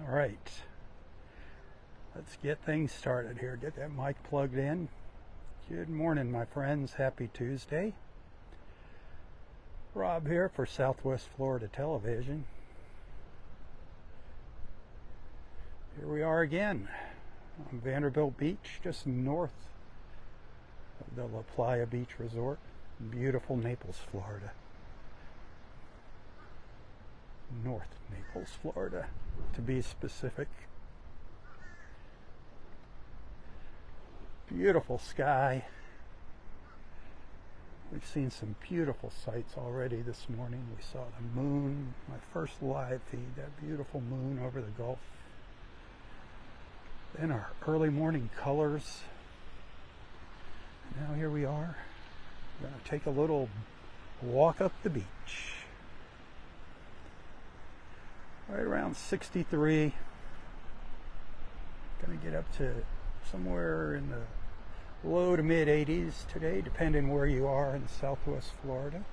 All right, let's get things started here. Get that mic plugged in. Good morning, my friends. Happy Tuesday. Rob here for Southwest Florida Television. Here we are again on Vanderbilt Beach, just north of the La Playa Beach Resort, beautiful Naples, Florida. North Naples, Florida, to be specific. Beautiful sky. We've seen some beautiful sights already this morning. We saw the moon, my first live feed, that beautiful moon over the Gulf. Then our early morning colors. Now here we are. We're going to take a little walk up the beach. Right around 63. Going to get up to somewhere in the low to mid 80s today, depending where you are in Southwest Florida.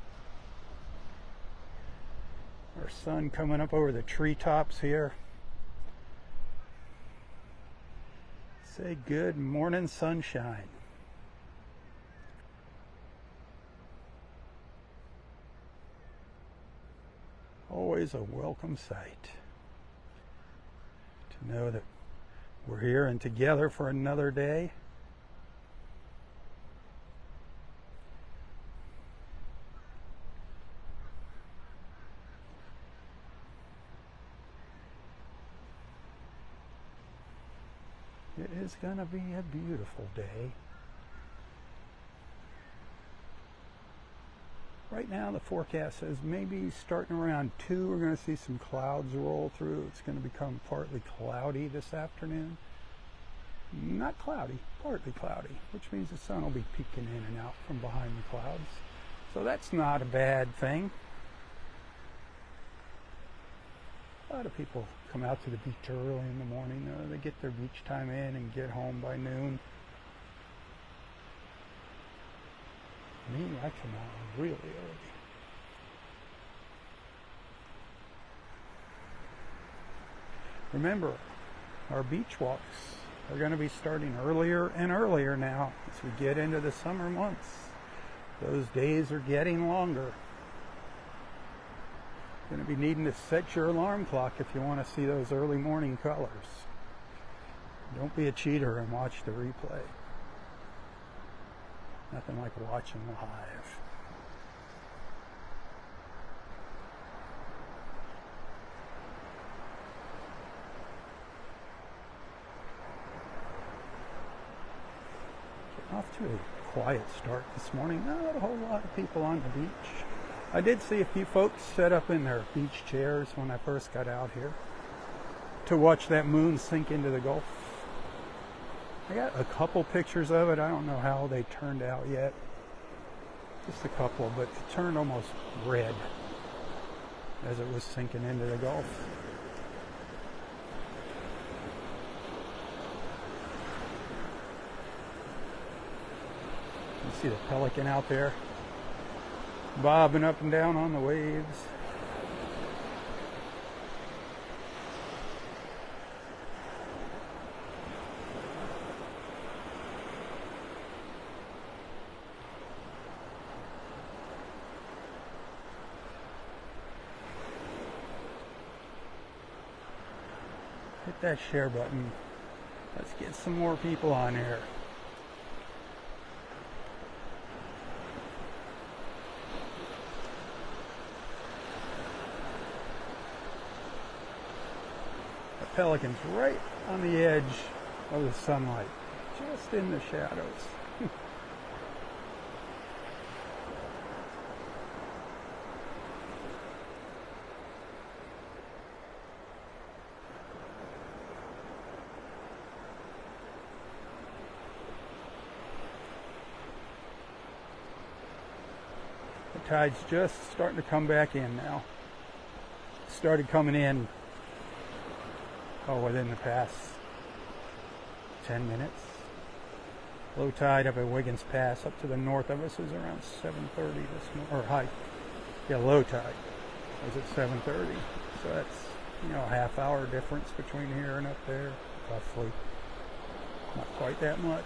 Our sun coming up over the treetops here. Say good morning, sunshine. Always a welcome sight to know that we're here and together for another day. It is going to be a beautiful day. Right now the forecast says maybe starting around 2 we're going to see some clouds roll through. It's going to become partly cloudy this afternoon. Not cloudy, partly cloudy, which means the sun will be peeking in and out from behind the clouds. So that's not a bad thing. A lot of people come out to the beach early in the morning. They get their beach time in and get home by noon. Me, I come out really early. Remember, our beach walks are going to be starting earlier and earlier now as we get into the summer months. Those days are getting longer. You're going to be needing to set your alarm clock if you want to see those early morning colors. Don't be a cheater and watch the replay. Nothing like watching live. Getting off to a quiet start this morning. Not a whole lot of people on the beach. I did see a few folks set up in their beach chairs when I first got out here to watch that moon sink into the Gulf. I got a couple pictures of it. I don't know how they turned out yet. Just a couple, but it turned almost red as it was sinking into the Gulf. You see the pelican out there bobbing up and down on the waves. Hit that share button. Let's get some more people on here. The pelican's right on the edge of the sunlight, just in the shadows. Tide's just starting to come back in now. Started coming in within the past 10 minutes. Low tide up at Wiggins Pass up to the north of us is around 7:30 this morning, or high. Yeah, low tide is at 7:30. So that's You know, half-hour difference between here and up there, roughly. Not quite that much.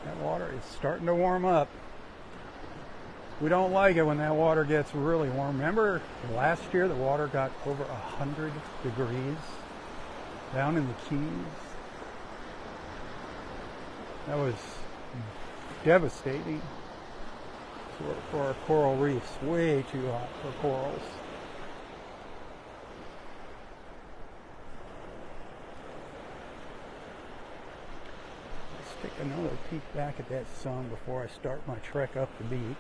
That water is starting to warm up. We don't like it when that water gets really warm. Remember last year the water got over 100 degrees down in the Keys? That was devastating for our coral reefs. Way too hot for corals. Let's take another peek back at that sun before I start my trek up the beach.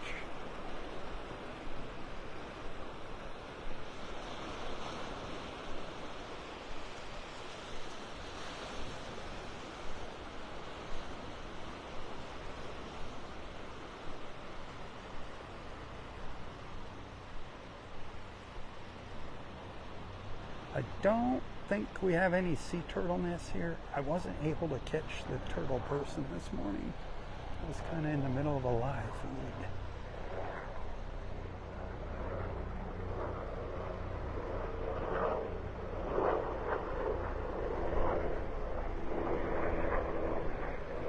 I don't think we have any sea turtle nests here. I wasn't able to catch the turtle person this morning. I was kind of in the middle of a live feed.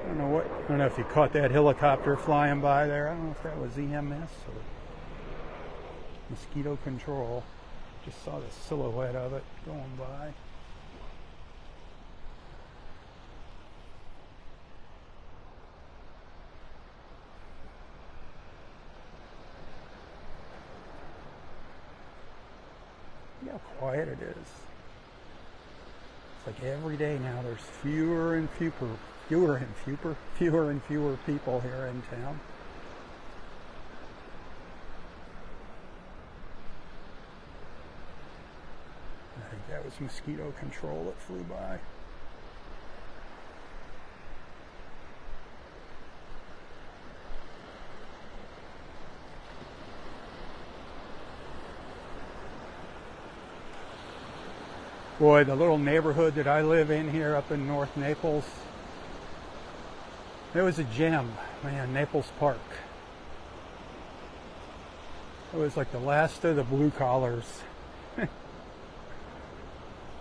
I don't know if you caught that helicopter flying by there. I don't know if that was EMS or mosquito control. Just saw the silhouette of it going by. Look how quiet it is. It's like every day now there's fewer and fewer people here in town. I think that was mosquito control that flew by. Boy, the little neighborhood that I live in here up in North Naples, it was a gem, man, Naples Park. It was like the last of the blue collars.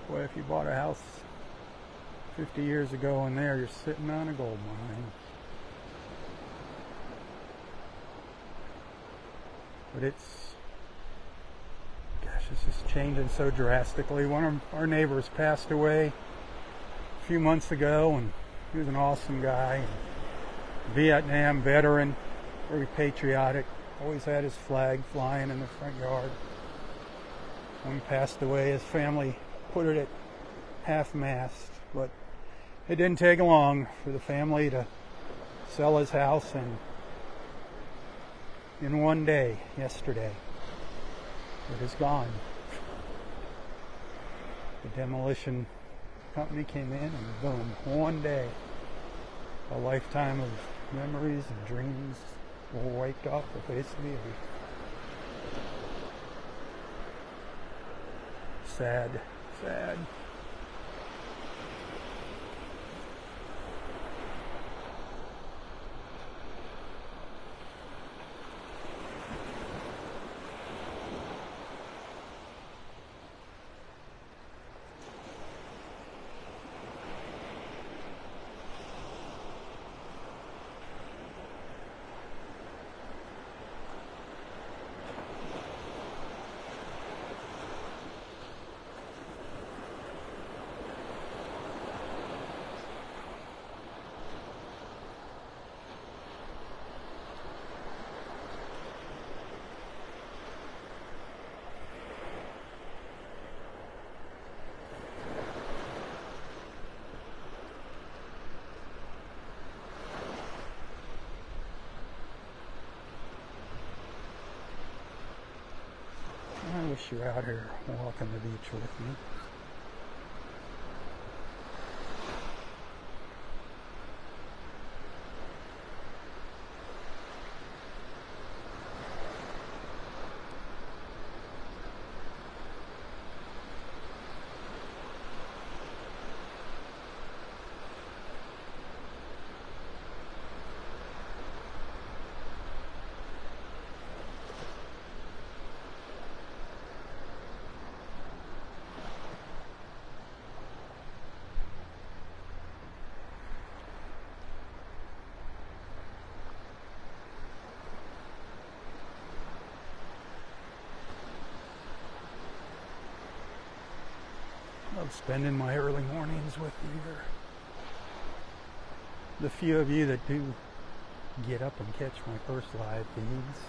Boy, if you bought a house 50 years ago in there, you're sitting on a gold mine. But it's just changing so drastically. One of our neighbors passed away a few months ago, and he was an awesome guy. Vietnam veteran, very patriotic, always had his flag flying in the front yard. When he passed away, his family put it at half-mast, but it didn't take long for the family to sell his house, and in one day, yesterday, it is gone. The demolition company came in and boom, one day, a lifetime of memories and dreams were wiped off the face of the earth. Sad, sad. I wish you were out here walking the beach with me. Love spending my early mornings with you here. The few of you that do get up and catch my first live feeds.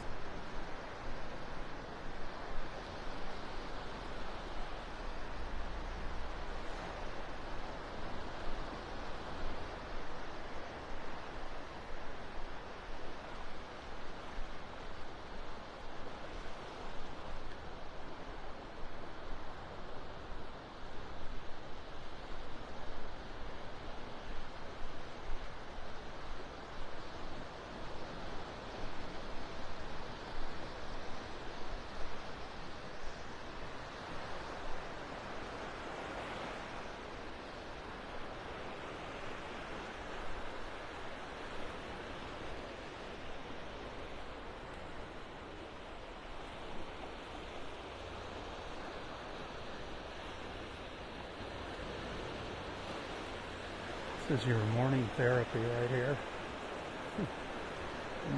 This is your morning therapy right here.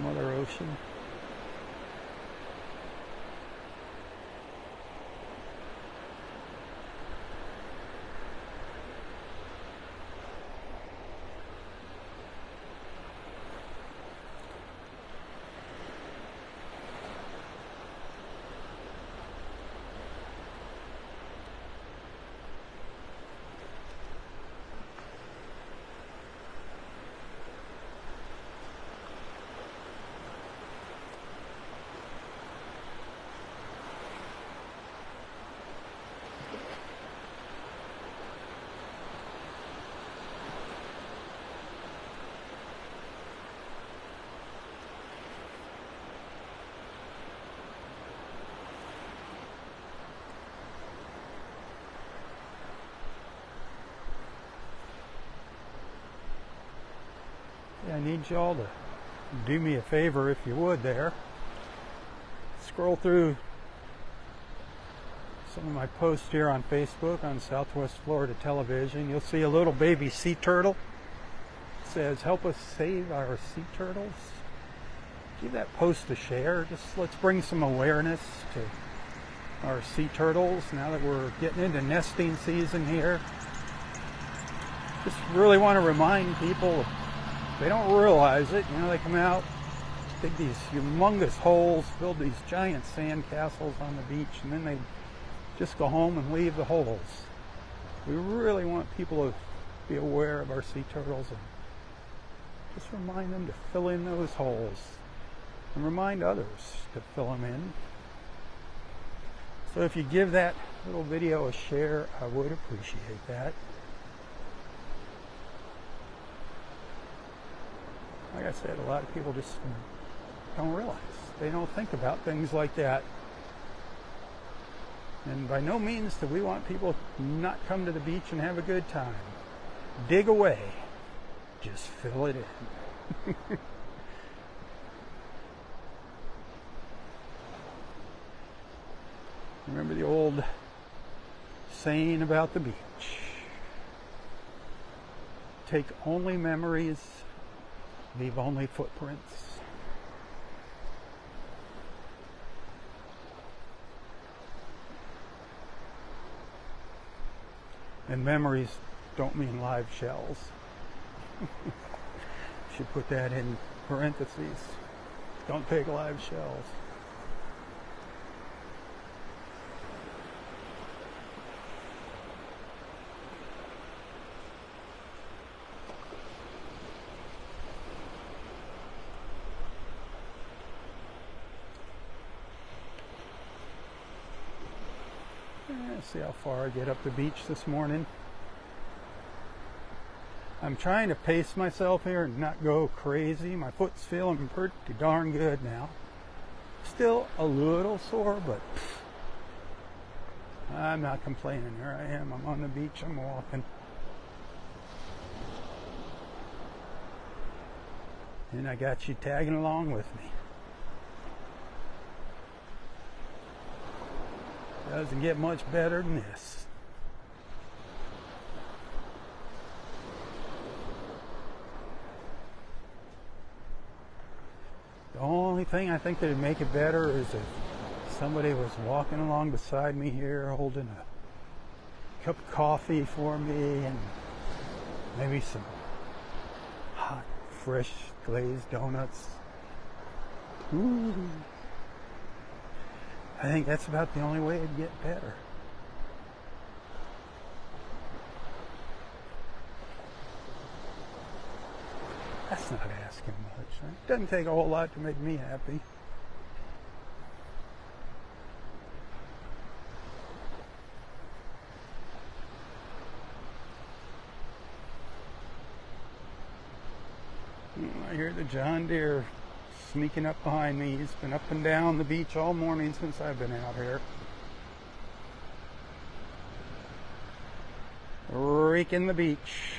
Mother Ocean. I need y'all to do me a favor if you would there. Scroll through some of my posts here on Facebook on Southwest Florida Television. You'll see a little baby sea turtle. It says, "Help us save our sea turtles." Give that post a share. Just let's bring some awareness to our sea turtles now that we're getting into nesting season here. Just really want to remind people, they don't realize it, they come out, dig these humongous holes, build these giant sand castles on the beach, and then they just go home and leave the holes. We really want people to be aware of our sea turtles and just remind them to fill in those holes and remind others to fill them in. So if you give that little video a share, I would appreciate that. Like I said, a lot of people just don't realize. They don't think about things like that. And by no means do we want people to not come to the beach and have a good time. Dig away. Just fill it in. Remember the old saying about the beach? Take only memories, leave only footprints. And memories don't mean live shells. Should put that in parentheses. Don't take live shells. See how far I get up the beach this morning. I'm trying to pace myself here and not go crazy. My foot's feeling pretty darn good now. Still a little sore, but I'm not complaining. Here I am. I'm on the beach. I'm walking. And I got you tagging along with me. Doesn't get much better than this. The only thing I think that would make it better is if somebody was walking along beside me here holding cup of coffee for me and maybe some hot, fresh glazed donuts. Ooh. I think that's about the only way it'd get better. That's not asking much. It doesn't take a whole lot to make me happy. I hear the John Deere sneaking up behind me. He's been up and down the beach all morning since I've been out here. Raking the beach.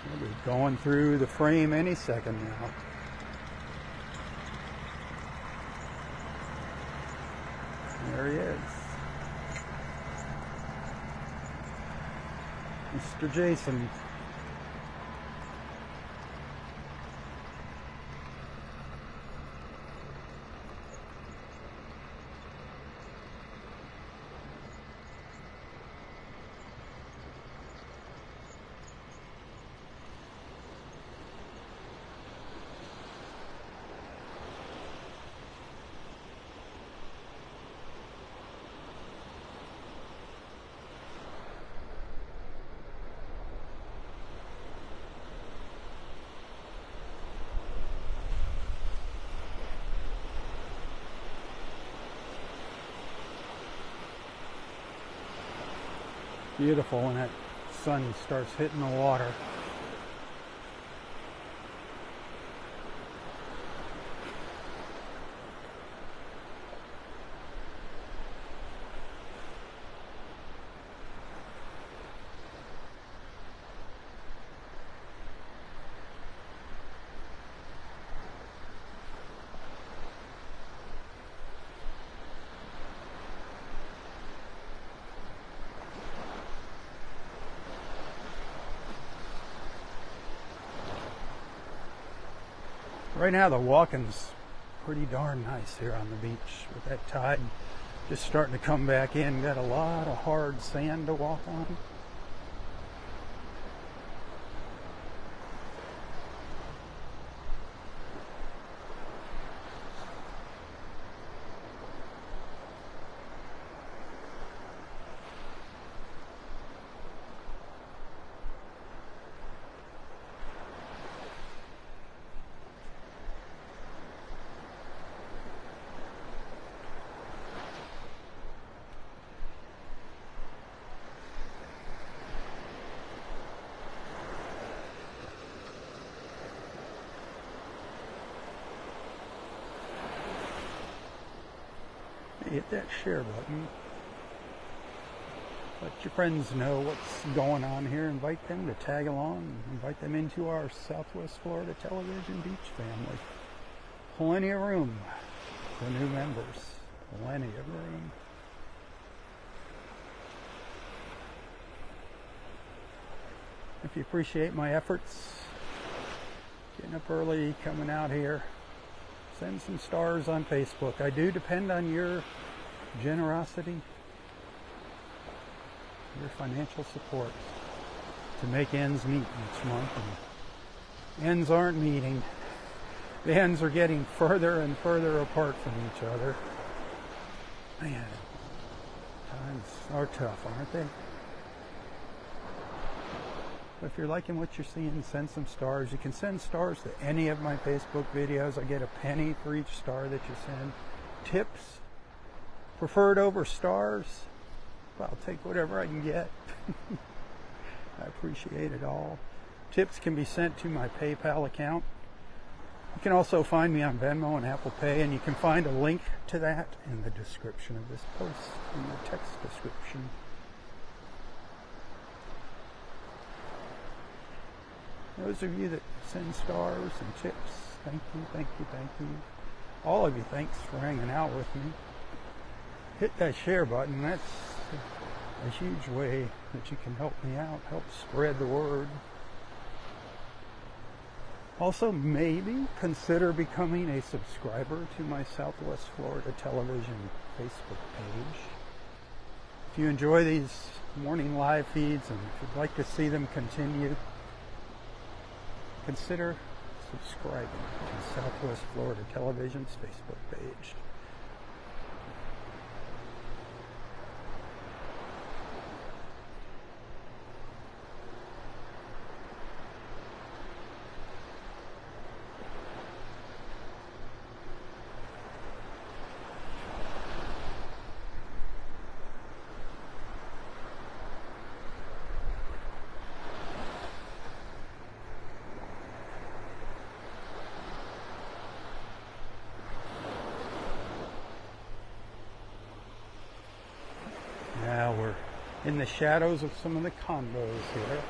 He'll be going through the frame any second now. There he is. Mr. Jason. Beautiful when that sun starts hitting the water. Right now the walking's pretty darn nice here on the beach with that tide just starting to come back in. Got a lot of hard sand to walk on. Hit that share button. Let your friends know what's going on here. Invite them to tag along. Invite them into our Southwest Florida Television Beach family. Plenty of room for new members. Plenty of room. If you appreciate my efforts, getting up early, coming out here, send some stars on Facebook. I do depend on your generosity, your financial support to make ends meet each month. And ends aren't meeting. The ends are getting further and further apart from each other. Man, times are tough, aren't they? If you're liking what you're seeing, send some stars. You can send stars to any of my Facebook videos. I get a penny for each star that you send. Tips, preferred over stars. Well, I'll take whatever I can get. I appreciate it all. Tips can be sent to my PayPal account. You can also find me on Venmo and Apple Pay, and you can find a link to that in the description of this post, in the text description. Those of you that send stars and tips, thank you, thank you, thank you. All of you, thanks for hanging out with me. Hit that share button. That's a huge way that you can help me out, help spread the word. Also, maybe consider becoming a subscriber to my Southwest Florida Television Facebook page. If you enjoy these morning live feeds and if you'd like to see them continue, consider subscribing to Southwest Florida Television's Facebook page. Now we're in the shadows of some of the condos here.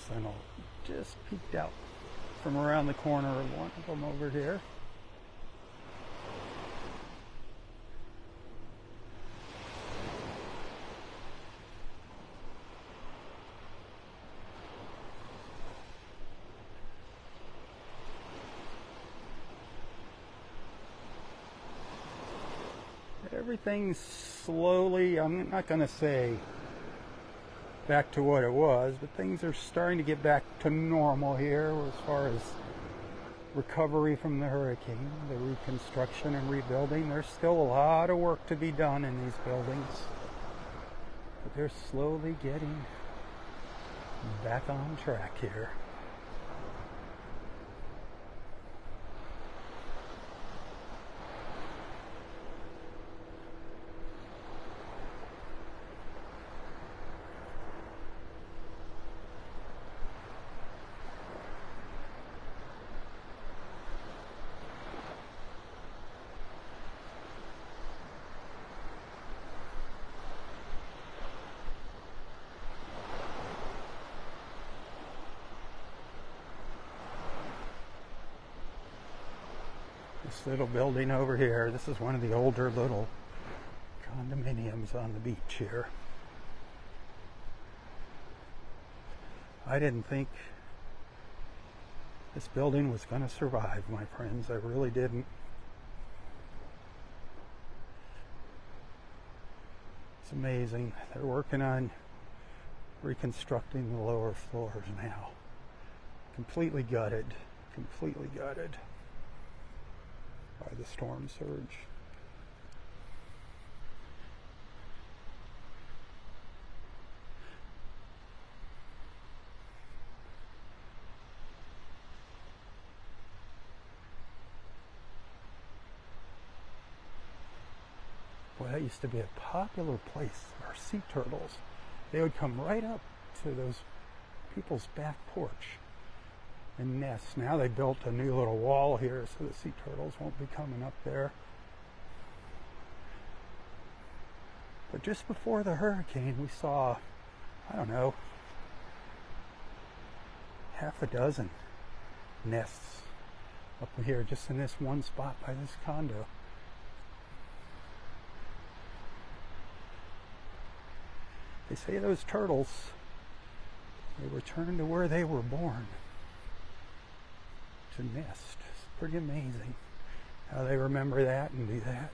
Sun just peeked out from around the corner of one of them over here. Everything's slowly, I'm not going to say back to what it was, but things are starting to get back to normal here as far as recovery from the hurricane, the reconstruction and rebuilding. There's still a lot of work to be done in these buildings, but they're slowly getting back on track here. This little building over here, this is one of the older little condominiums on the beach here. I didn't think this building was going to survive, my friends. I really didn't. It's amazing. They're working on reconstructing the lower floors now. Completely gutted. Completely gutted by the storm surge. Boy, that used to be a popular place. Our sea turtles, they would come right up to those people's back porch and nests. Now they built a new little wall here so the sea turtles won't be coming up there. But just before the hurricane, we saw, I don't know, half a dozen nests up here just in this one spot by this condo. They say those turtles, they return to where they were born, to nest. It's pretty amazing how they remember that and do that.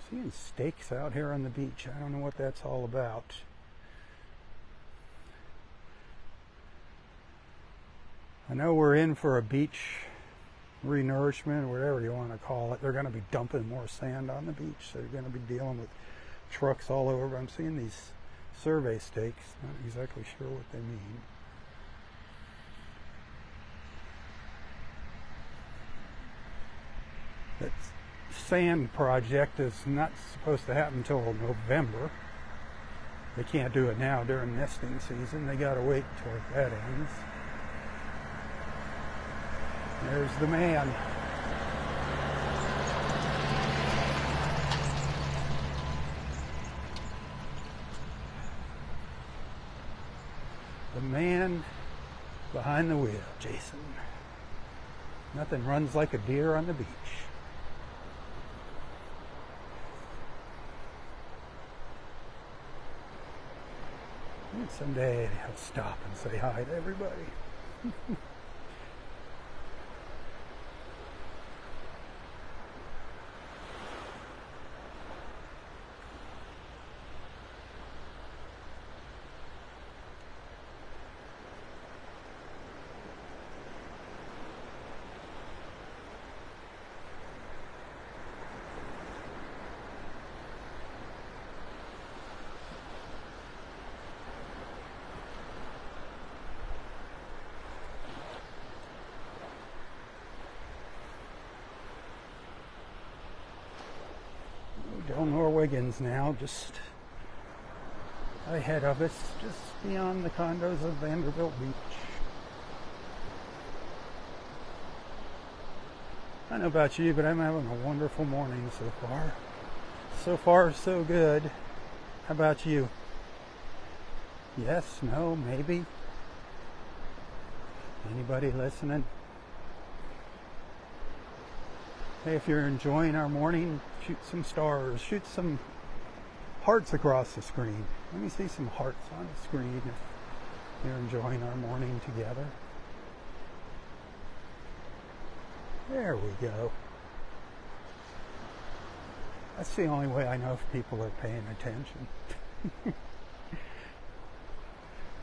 Seeing stakes out here on the beach, I don't know what that's all about. I know we're in for a beach renourishment, or whatever you want to call it. They're going to be dumping more sand on the beach, so they're going to be dealing with trucks all over. I'm seeing these survey stakes, not exactly sure what they mean. That sand project is not supposed to happen until November. They can't do it now during nesting season. They got to wait until that ends. There's the man. The man behind the wheel, Jason. Nothing runs like a deer on the beach. And someday I'll stop and say hi to everybody. Del Norwegans now, just ahead of us, just beyond the condos of Vanderbilt Beach. I don't know about you, but I'm having a wonderful morning so far. So far, so good. How about you? Yes, no, maybe? Anybody listening? Hey, if you're enjoying our morning, shoot some stars, shoot some hearts across the screen. Let me see some hearts on the screen if you're enjoying our morning together. There we go. That's the only way I know if people are paying attention.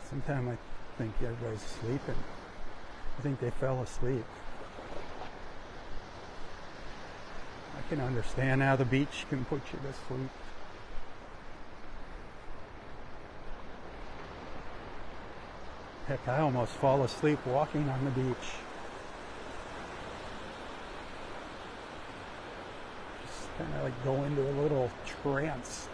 Sometimes I think everybody's sleeping. I think they fell asleep. I can understand how the beach can put you to sleep. Heck, I almost fall asleep walking on the beach. Just kind of like go into a little trance.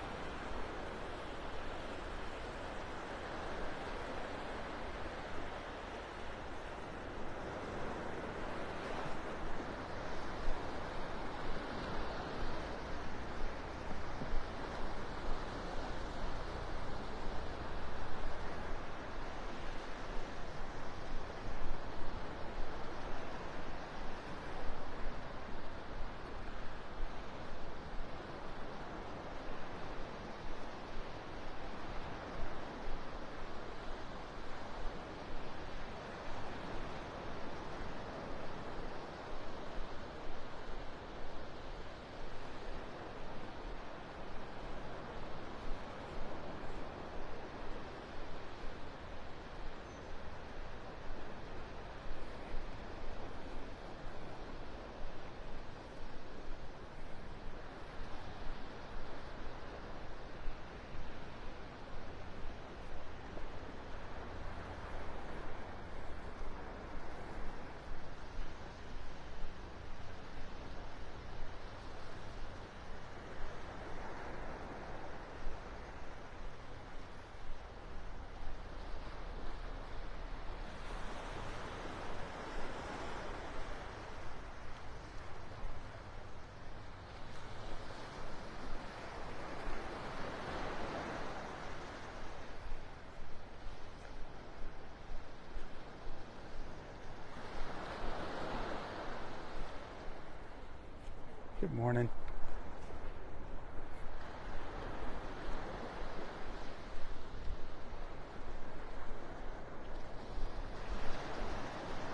Good morning.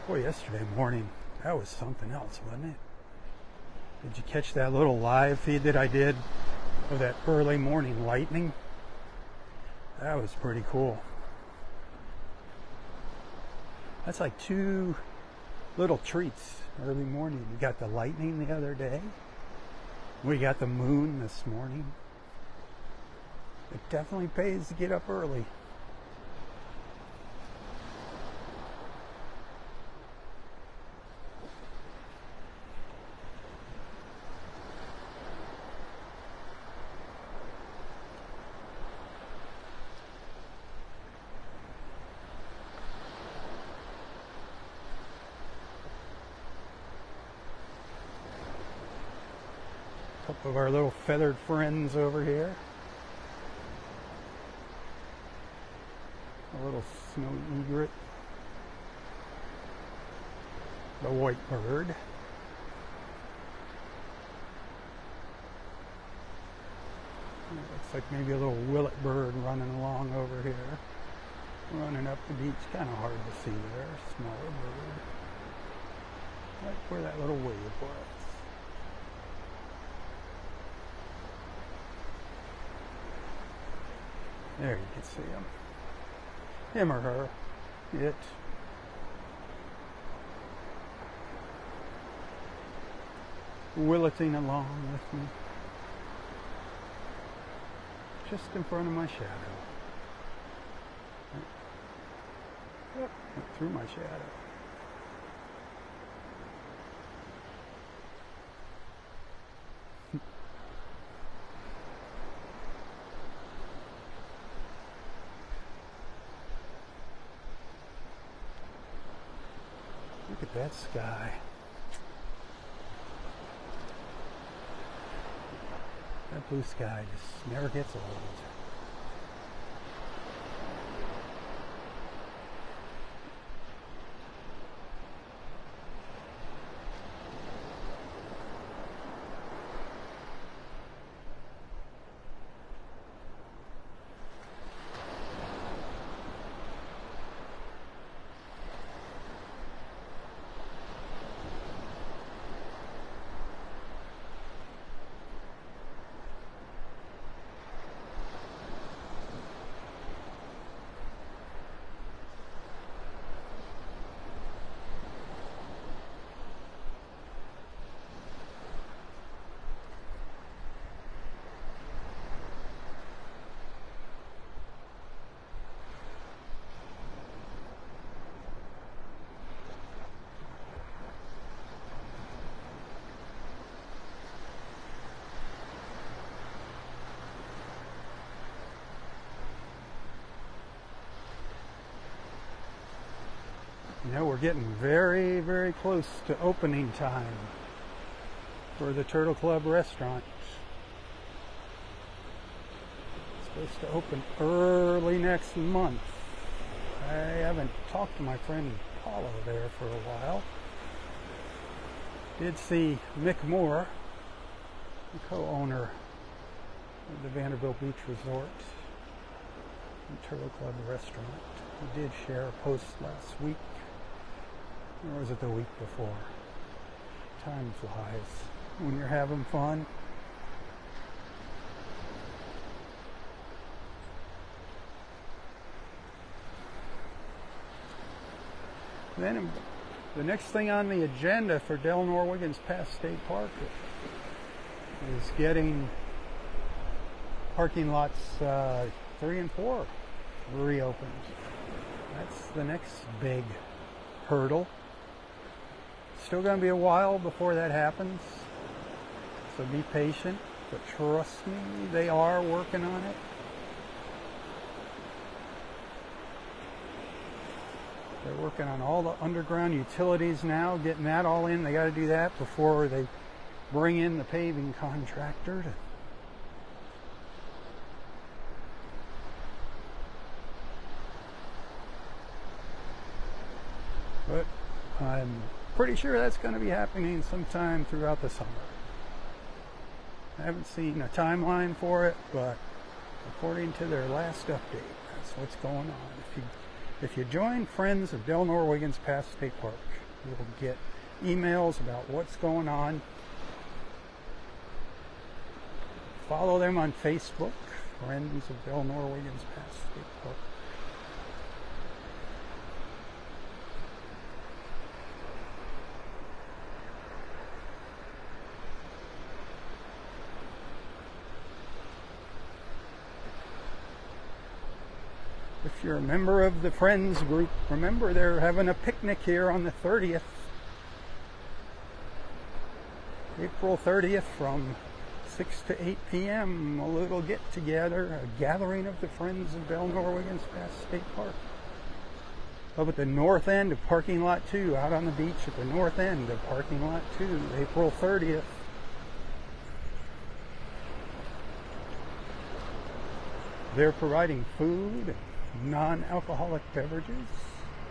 Boy, yesterday morning, that was something else, wasn't it? Did you catch that little live feed that I did of that early morning lightning? That was pretty cool. That's like two little treats early morning. We got the lightning the other day. We got the moon this morning. It definitely pays to get up early. Couple of our little feathered friends over here. A little snow egret. the white bird. Looks like maybe a little willet bird running along over here. Running up the beach, kind of hard to see there. Smaller bird. Right where that little wave was. There you can see him. Him or her. It. Willeting along with me. Just in front of my shadow. Yep, through my shadow. Look at that sky. That blue sky just never gets old. You know, we're getting very, very close to opening time for the Turtle Club restaurant. It's supposed to open early next month. I haven't talked to my friend Paula there for a while. Did see Mick Moore, the co-owner of the Vanderbilt Beach Resort and Turtle Club restaurant. He did share a post last week. Or was it the week before? Time flies when you're having fun. Then the next thing on the agenda for Del Nor-Wiggins Pass State Park is getting parking lots 3 and 4 reopened. That's the next big hurdle. Still going to be a while before that happens, so be patient, but trust me, they are working on it. They're working on all the underground utilities now, getting that all in. They got to do that before they bring in the paving contractor to but I'm pretty sure that's going to be happening sometime throughout the summer. I haven't seen a timeline for it, but according to their last update, that's what's going on. If you join Friends of Del Nor-Wiggins Pass State Park, you'll get emails about what's going on. Follow them on Facebook, Friends of Del Nor-Wiggins Pass State Park. If you're a member of the Friends group, remember they're having a picnic here on the 30th. April 30th from 6 to 8 p.m. A little get-together, a gathering of the Friends of Del Nor-Wiggins Pass State Park. Up at the north end of parking lot 2, out on the beach at the north end of parking lot 2, April 30th. They're providing food, non-alcoholic beverages.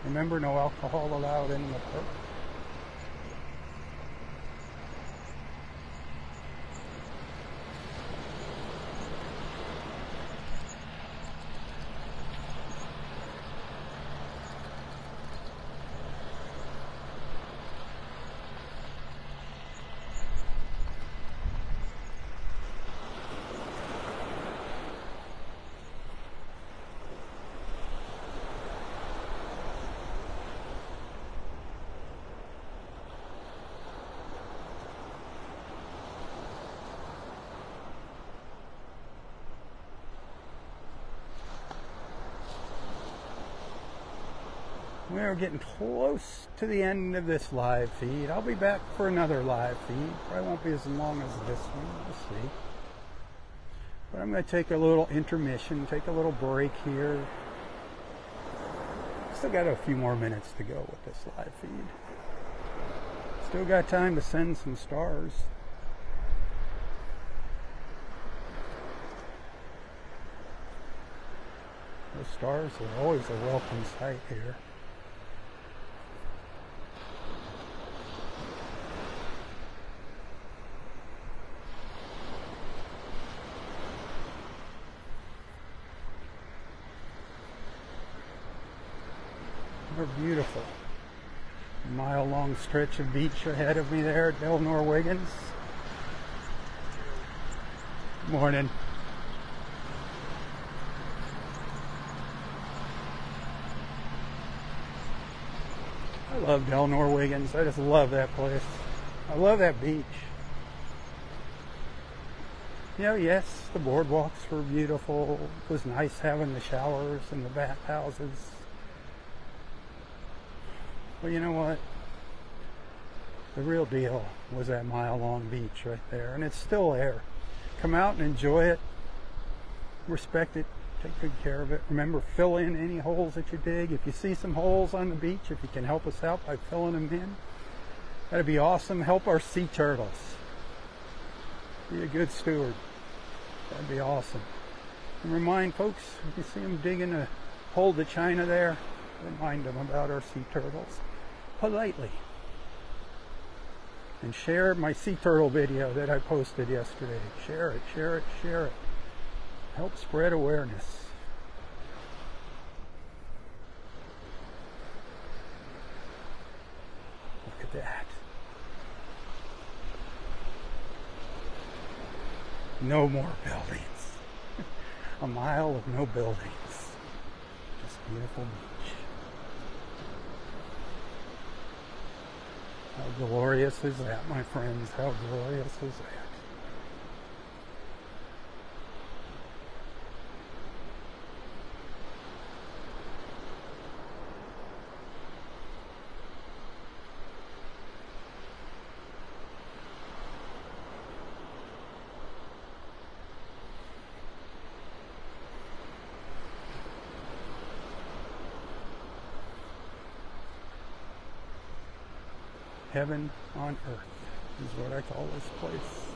Remember, no alcohol allowed in the park. We're getting close to the end of this live feed. I'll be back for another live feed. Probably won't be as long as this one. We'll see. But I'm going to take a little intermission, take a little break here. Still got a few more minutes to go with this live feed. Still got time to send some stars. Those stars are always a welcome sight here. They're beautiful. A mile-long stretch of beach ahead of me there at Del Norwegians. Morning. I love Del Norwegians. I just love that place. I love that beach. You know, yes, the boardwalks were beautiful. It was nice having the showers and the bathhouses. But you know what? The real deal was that mile-long beach right there. And it's still there. Come out and enjoy it. Respect it. Take good care of it. Remember, fill in any holes that you dig. If you see some holes on the beach, if you can help us out by filling them in, that'd be awesome. Help our sea turtles. Be a good steward. That'd be awesome. And remind folks, if you see them digging a hole to China there, remind them about our sea turtles. Politely. And share my sea turtle video that I posted yesterday. Share it, share it, share it. Help spread awareness. Look at that. No more buildings. A mile of no buildings. Just beautiful beach. How glorious is that, my friends? How glorious is that? Heaven on earth is what I call this place.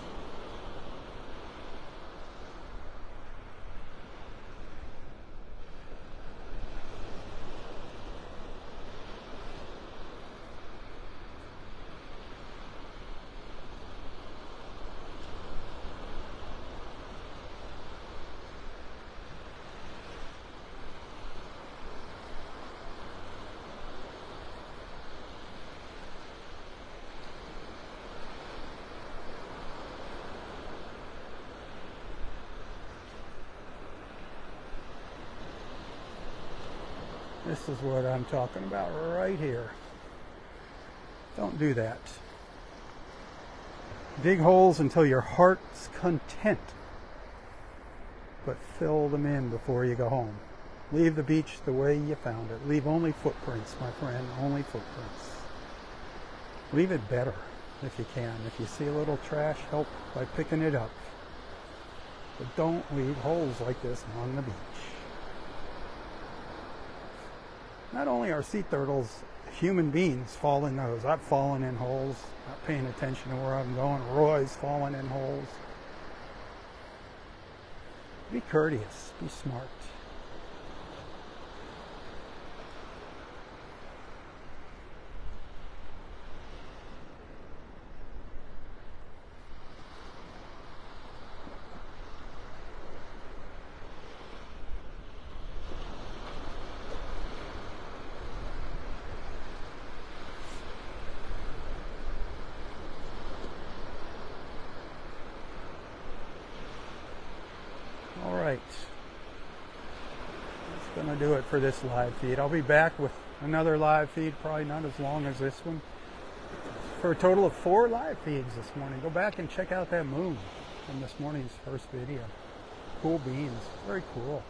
This is what I'm talking about right here. Don't do that. Dig holes until your heart's content, but fill them in before you go home. Leave the beach the way you found it. Leave only footprints, my friend, only footprints. Leave it better if you can. If you see a little trash, help by picking it up. But don't leave holes like this on the beach. Not only are sea turtles human beings fall in those. I've fallen in holes, not paying attention to where I'm going. Roy's fallen in holes. Be courteous, be smart. That's going to do it for this live feed. I'll be back with another live feed, probably not as long as this one, for a total of 4 live feeds this morning. Go back and check out that moon from this morning's first video. Cool beans, very cool.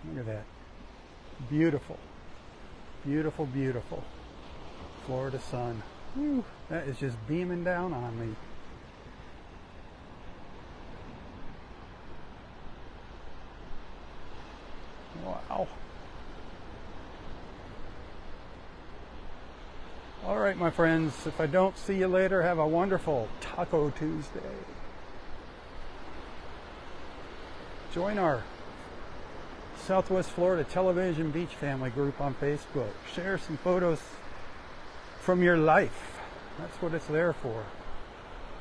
Look at that. Beautiful, beautiful, beautiful Florida sun. Whew, that is just beaming down on me. Wow. All right, my friends, if I don't see you later, have a wonderful Taco Tuesday. Join our Southwest Florida Television Beach Family group on Facebook. Share some photos from your life. That's what it's there for.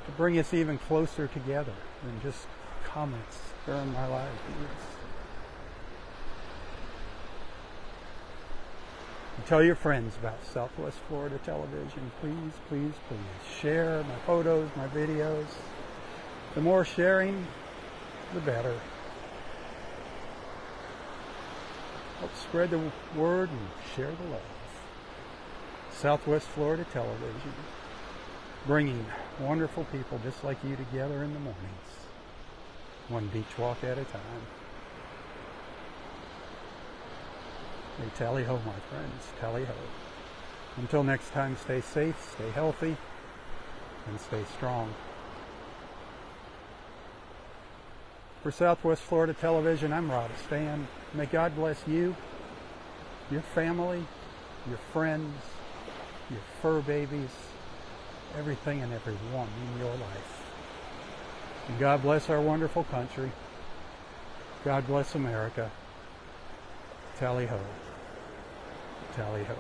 To bring us even closer together than just comments during my live views. And tell your friends about Southwest Florida Television. Please, please, please share my photos, my videos. The more sharing, the better. Help spread the word and share the love. Southwest Florida Television, bringing wonderful people just like you together in the mornings, one beach walk at a time. Hey, tally ho, my friends, tally ho. Until next time, stay safe, stay healthy, and stay strong. For Southwest Florida Television, I'm Robb. May God bless you, your family, your friends, your fur babies, everything and everyone in your life. And God bless our wonderful country. God bless America. Tally ho. Tally ho.